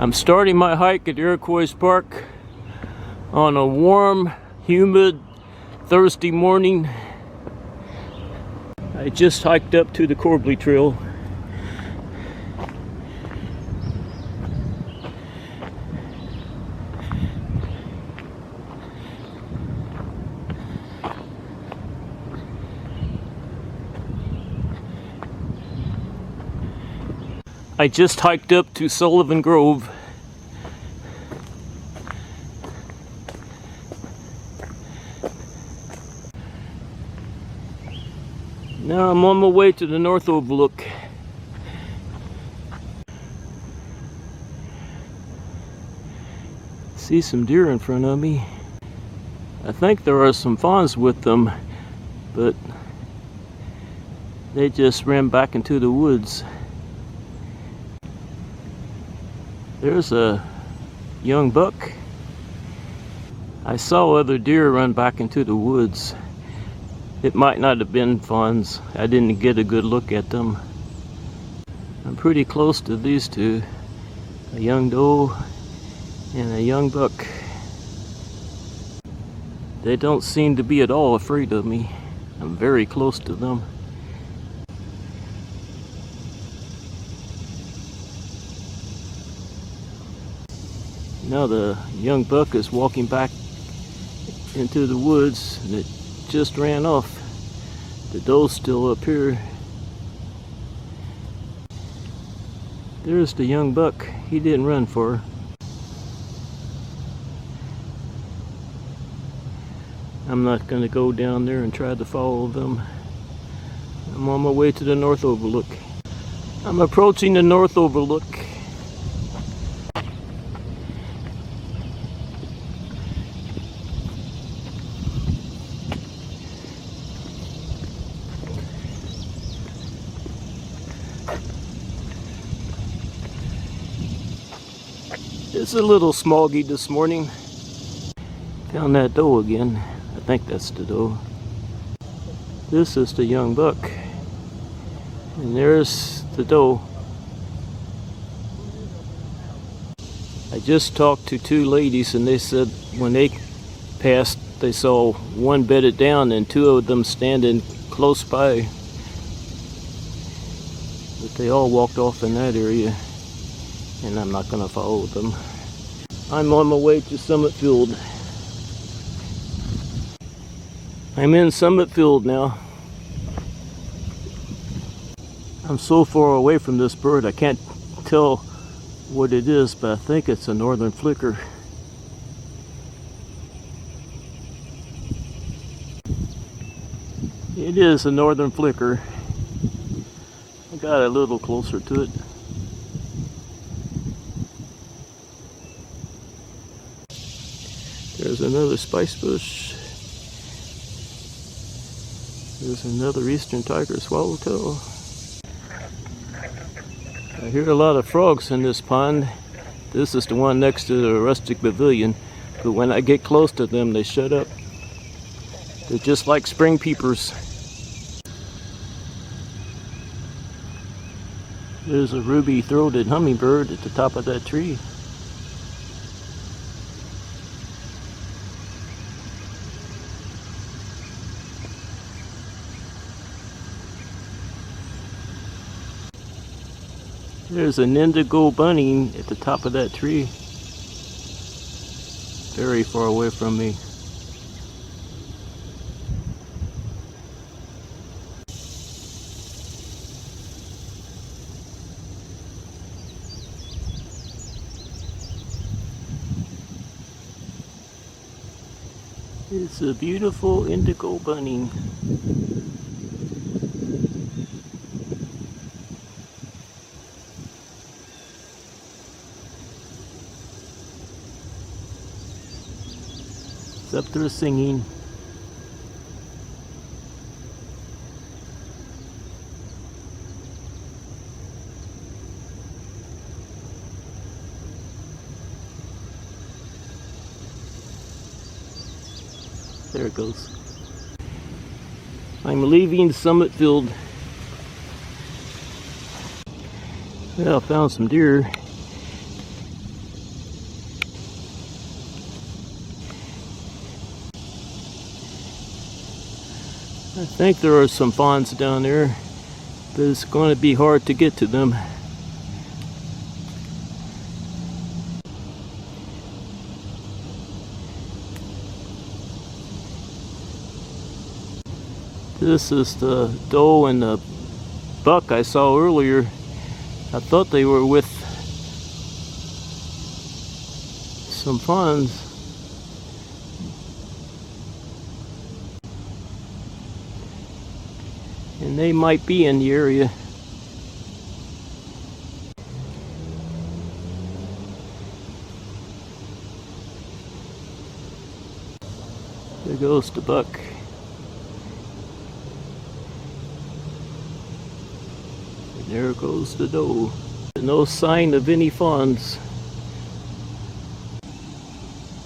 I'm starting my hike at Iroquois Park on a warm, humid Thursday morning. I just hiked up to the Corbly Trail. I just hiked up to Sullivan Grove. Now I'm on my way to the North Overlook. See some deer in front of me. I think there are some fawns with them, but they just ran back into the woods. There's a young buck. I saw other deer run back into the woods. It might not have been fawns. I didn't get a good look at them. I'm pretty close to these two. A young doe and a young buck. They don't seem to be at all afraid of me. I'm very close to them. Now the young buck is walking back into the woods and it just ran off. The doe's still up here. There's the young buck. He didn't run far. I'm not going to go down there and try to follow them. I'm on my way to the North Overlook. I'm approaching the North Overlook. It's a little smoggy this morning. Found that doe again. I think that's the doe. This is the young buck. And there's the doe. I just talked to two ladies and they said when they passed they saw one bedded down and two of them standing close by. But they all walked off in that area. And I'm not going to follow them. I'm on my way to Summit Field. I'm in Summit Field now. I'm so far away from this bird I can't tell what it is, but I think it's a northern flicker. It is a northern flicker. I got a little closer to it. There's another spice bush. There's another eastern tiger swallowtail. I hear a lot of frogs in this pond. This is the one next to the rustic pavilion, but when I get close to them they shut up. They're just like spring peepers. There's a ruby-throated hummingbird at the top of that tree. There's an indigo bunny at the top of that tree. Very far away from me. It's a beautiful indigo bunny. It's up there singing. There it goes. I'm leaving Summit Field. Well, I found some deer. I think there are some fawns down there, but it's going to be hard to get to them. This is the doe and the buck I saw earlier. I thought they were with some fawns. And they might be in the area. There goes the buck. And there goes the doe. No sign of any fawns.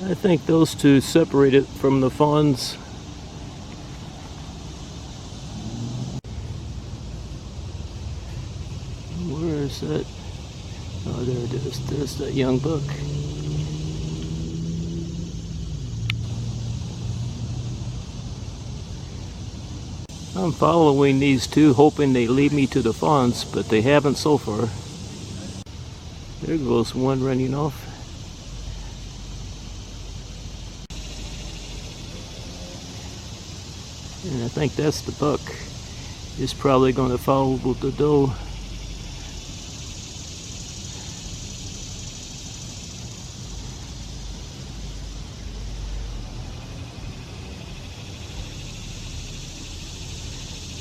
I think those two separated from the fawns. Where is that? Oh, there it is. There's that young buck. I'm following these two, hoping they lead me to the fawns, but they haven't so far. There goes one running off. And I think that's the buck. He's probably going to follow the doe.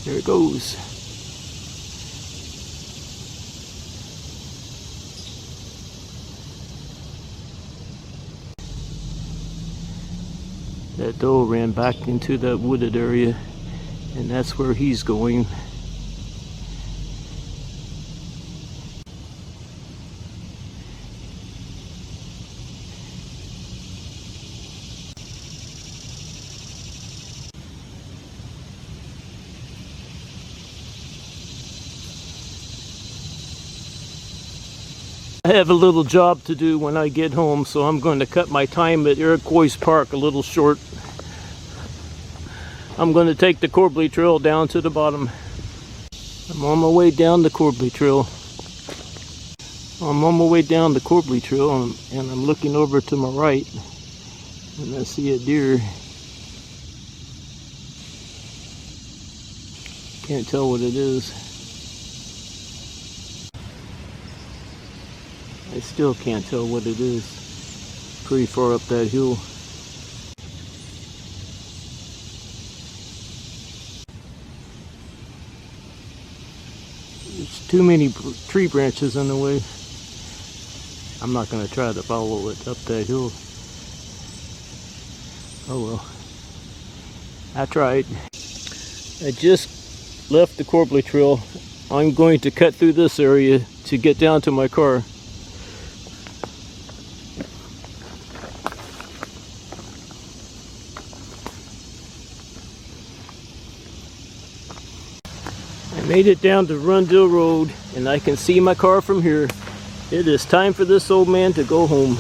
There it goes. That doe ran back into that wooded area, and that's where he's going. I have a little job to do when I get home, so I'm going to cut my time at Iroquois Park a little short. I'm going to take the Corbly Trail down to the bottom. I'm on my way down the Corbly Trail. I'm on my way down the Corbly Trail, and I'm looking over to my right, and I see a deer. Can't tell what it is. I still can't tell what it is. Pretty far up that hill. There's too many tree branches in the way. I'm not going to try to follow it up that hill. Oh well. I tried. I just left the Corbly Trail. I'm going to cut through this area to get down to my car. I made it down to Rundle Road, and I can see my car from here. It is time for this old man to go home.